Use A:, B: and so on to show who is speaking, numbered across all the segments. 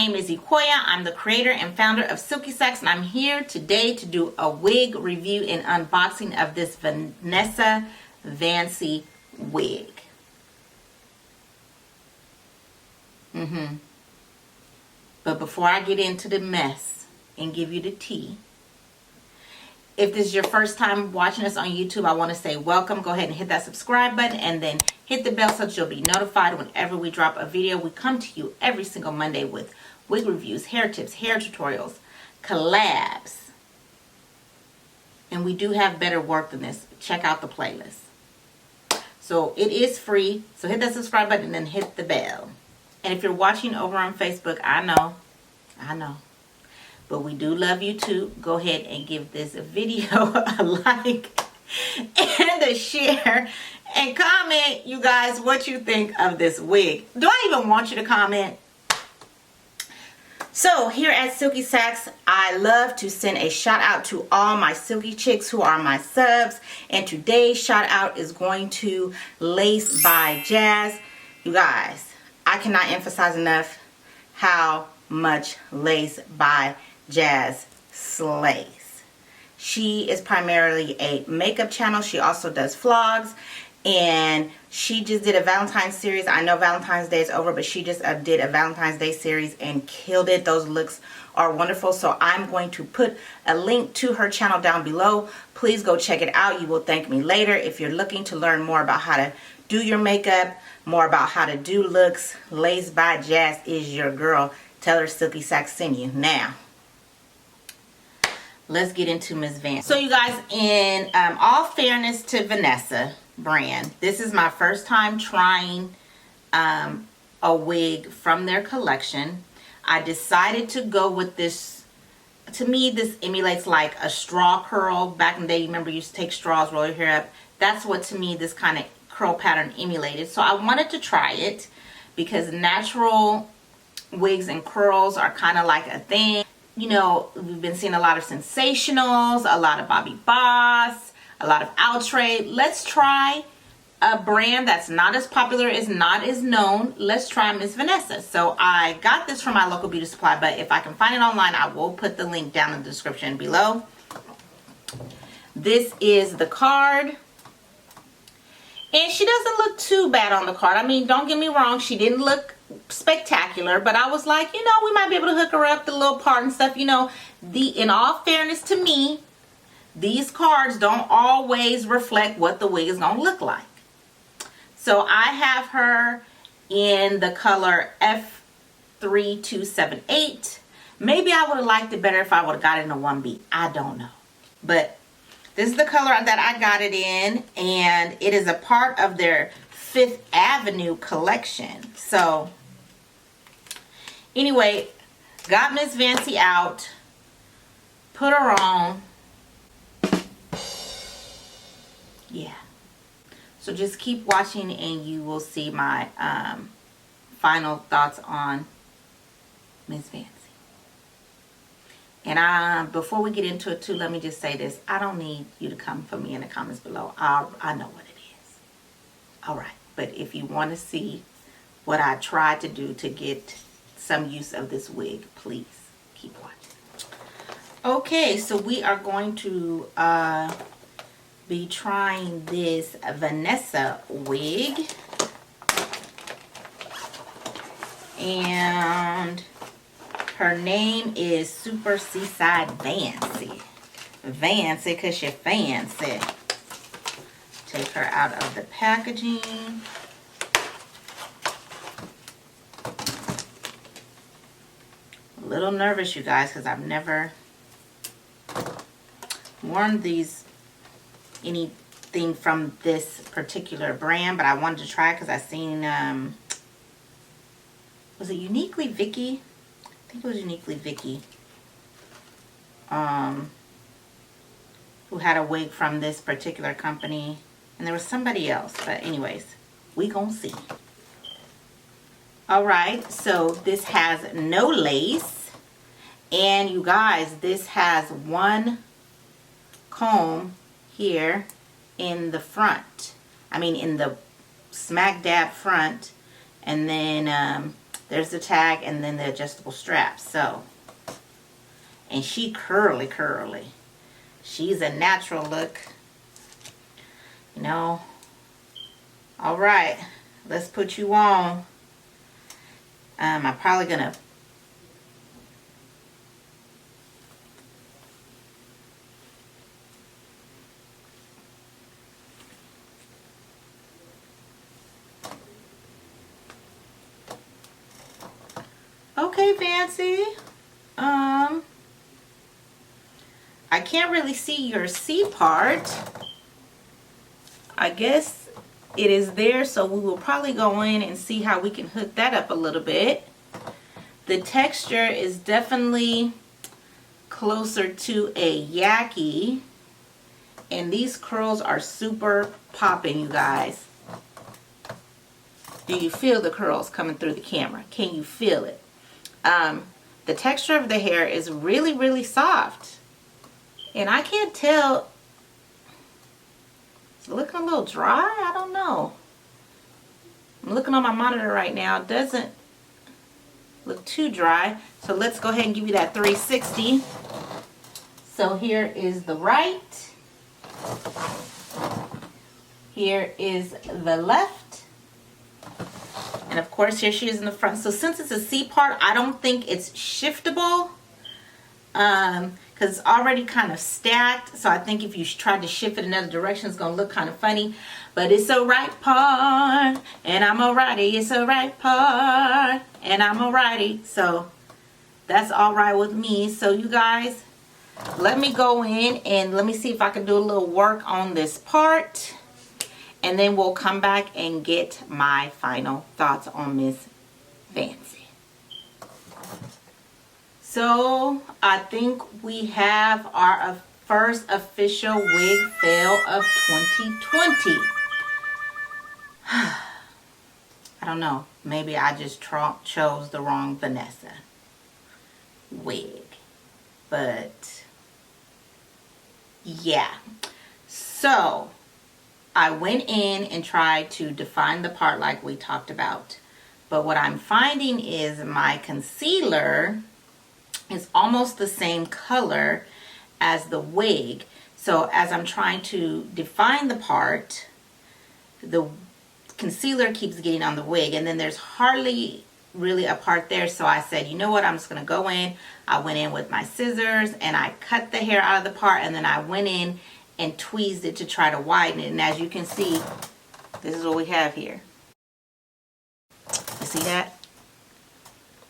A: name is Ikoya. I'm the creator and founder of Silky Sax, and I'm here today to do a wig review and unboxing of this Vanessa Vancy wig. But before I get into the mess and give you the tea, if this is your first time watching us on YouTube, I want to say welcome. Go ahead and hit that subscribe button and then hit the bell so that you'll be notified whenever we drop a video. We come to you every single Monday with wig reviews, hair tips, hair tutorials, collabs. And we do have better work than this. Check out the playlist. So it is free. So hit that subscribe button and then hit the bell. And if you're watching over on Facebook, I know. But we do love you too. Go ahead and give this video a like and a share. And comment, you guys, what you think of this wig. Do I even want you to comment? So here at Silky Sax, I love to send a shout out to all my Silky chicks who are my subs. And today's shout out is going to Lace by Jazz. You guys, I cannot emphasize enough how much Lace by Jazz slays. She is primarily a makeup channel. She also does vlogs, and she just did a Valentine's series. I know Valentine's Day is over, but she just did a Valentine's Day series and killed it. Those looks are wonderful. So I'm going to put a link to her channel down below. Please go check it out. You will thank me later. If you're looking to learn more about how to do your makeup, more about how to do looks, Lace by Jazz is your girl. Tell her Silky Sax sent you. Now, let's get into Ms. Vancy. So you guys, in all fairness to Vanessa brand, this is my first time trying a wig from their collection. I decided to go with this. To me, this emulates like a straw curl. Back in the day, you remember you used to take straws, roll your hair up. That's what, to me, this kind of curl pattern emulated. So I wanted to try it because natural wigs and curls are kind of like a thing. You know, we've been seeing a lot of sensationals, a lot of Bobby Boss, a lot of Outre. Let's try a brand that's not as popular, is not as known. Let's try Miss Vanessa. So I got this from my local beauty supply, but if I can find it online, I will put the link down in the description below. This is the card. And she doesn't look too bad on the card. I mean, don't get me wrong, she didn't look spectacular, but I was like, you know, we might be able to hook her up, the little part and stuff. You know, in all fairness to me, these cards don't always reflect what the wig is going to look like. So I have her in the color F3278. Maybe I would have liked it better if I would have got it in a 1B. I don't know. But this is the color that I got it in, and it is a part of their Fifth Avenue collection. So anyway, got Miss Vancy out, put her on. Yeah. So just keep watching and you will see my final thoughts on Miss Vancy. And before we get into it too, let me just say this. I don't need you to come for me in the comments below. I know what it is. All right. But if you want to see what I tried to do to get some use of this wig, please keep watching. Okay, so we are going to be trying this Vanessa wig. And her name is Super Seaside Vancy. Vancy because you're fancy. Take her out of the packaging. A little nervous, you guys, because I've never worn anything from this particular brand, but I wanted to try because I seen, was it Uniquely Vicky? I think it was Uniquely Vicky. Who had a wig from this particular company. And there was somebody else, but anyways, we gonna see. Alright, so this has no lace. And you guys, this has one comb here in the front. I mean in the smack dab front. And then There's the tag and then the adjustable strap. So, and she curly. She's a natural look. You know. All right, let's put you on. I'm probably gonna okay, Vancy. I can't really see your C part. I guess it is there, so we will probably go in and see how we can hook that up a little bit. The texture is definitely closer to a yaki, and these curls are super popping, you guys. Do you feel the curls coming through the camera? Can you feel it? The texture of the hair is really soft, and I can't tell. It's looking a little dry. I don't know. I'm looking on my monitor right now. It doesn't look too dry. So let's go ahead and give you that 360. So here is the right. Here is the left. And of course, here she is in the front. So since it's a C part, I don't think it's shiftable. Because it's already kind of stacked. So I think if you tried to shift it another direction, it's going to look kind of funny. But it's a right part, and I'm a righty. It's a right part, and I'm a righty. So that's all right with me. So you guys, let me go in and let me see if I can do a little work on this part. And then we'll come back and get my final thoughts on Miss Vancy. So I think we have our first official wig fail of 2020. I don't know. Maybe I just chose the wrong Vanessa wig. But yeah. So I went in and tried to define the part like we talked about. But what I'm finding is my concealer is almost the same color as the wig. So as I'm trying to define the part, the concealer keeps getting on the wig, and then there's hardly really a part there. So I said, you know what, I'm just gonna go in. I went in with my scissors and I cut the hair out of the part, and then I went in and tweezed it to try to widen it. And as you can see, this is what we have here. You see that?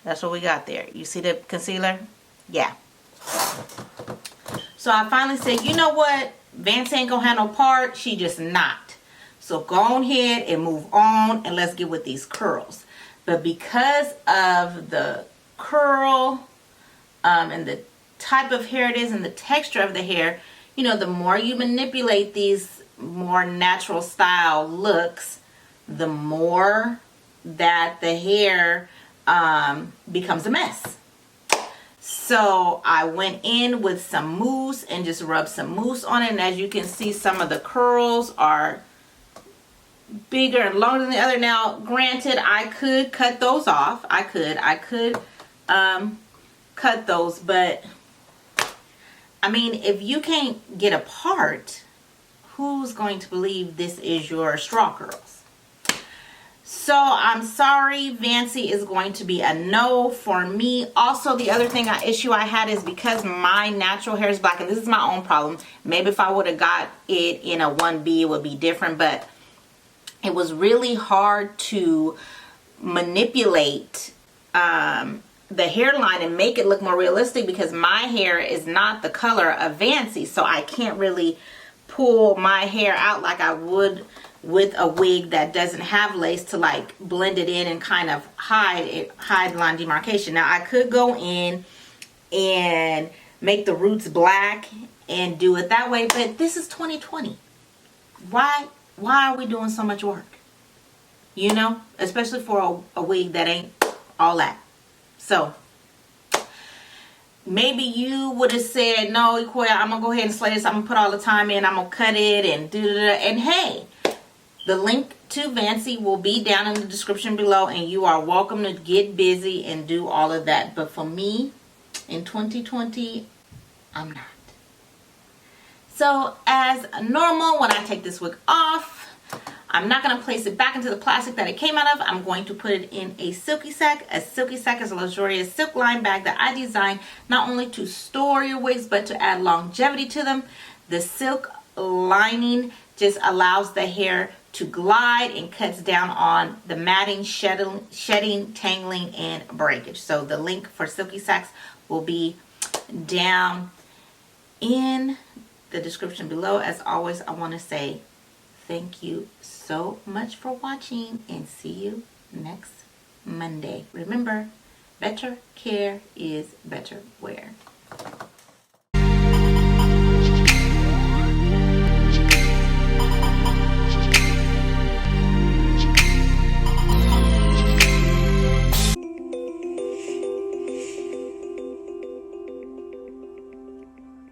A: That's what we got there. You see the concealer? Yeah. So I finally said, you know what? Vancy ain't gonna have no part. She just not. So go on ahead and move on, and let's get with these curls. But because of the curl and the type of hair it is and the texture of the hair, you know, the more you manipulate these more natural style looks, the more that the hair becomes a mess. So I went in with some mousse and just rubbed some mousse on it, and as you can see, some of the curls are bigger and longer than the other. Now granted, I could cut those off. I could cut those, but I mean, if you can't get a part, who's going to believe this is your straw curls? So I'm sorry, Vancy is going to be a no for me. Also, the other issue I had is because my natural hair is black, and this is my own problem. Maybe if I would have got it in a 1B, it would be different, but it was really hard to manipulate the hairline and make it look more realistic because my hair is not the color of Vancy, so I can't really pull my hair out like I would with a wig that doesn't have lace to like blend it in and kind of hide line demarcation. Now I could go in and make the roots black and do it that way, but this is 2020. Why are we doing so much work? You know, especially for a wig that ain't all that. So maybe you would have said, no, Equia, I'm gonna go ahead and slay this. I'm gonna put all the time in. I'm gonna cut it and do. And hey, The link to Vancy will be down in the description below, and you are welcome to get busy and do all of that. But for me, in 2020, I'm not. So as normal, when I take this wig off, I'm not going to place it back into the plastic that it came out of. I'm going to put it in a Silky sack. A Silky sack is a luxurious silk lined bag that I designed not only to store your wigs, but to add longevity to them. The silk lining just allows the hair to glide and cuts down on the matting, shedding, tangling, and breakage. So the link for Silky sacks will be down in the description below. As always, I want to say thank you so much for watching, and see you next Monday. Remember, better care is better wear.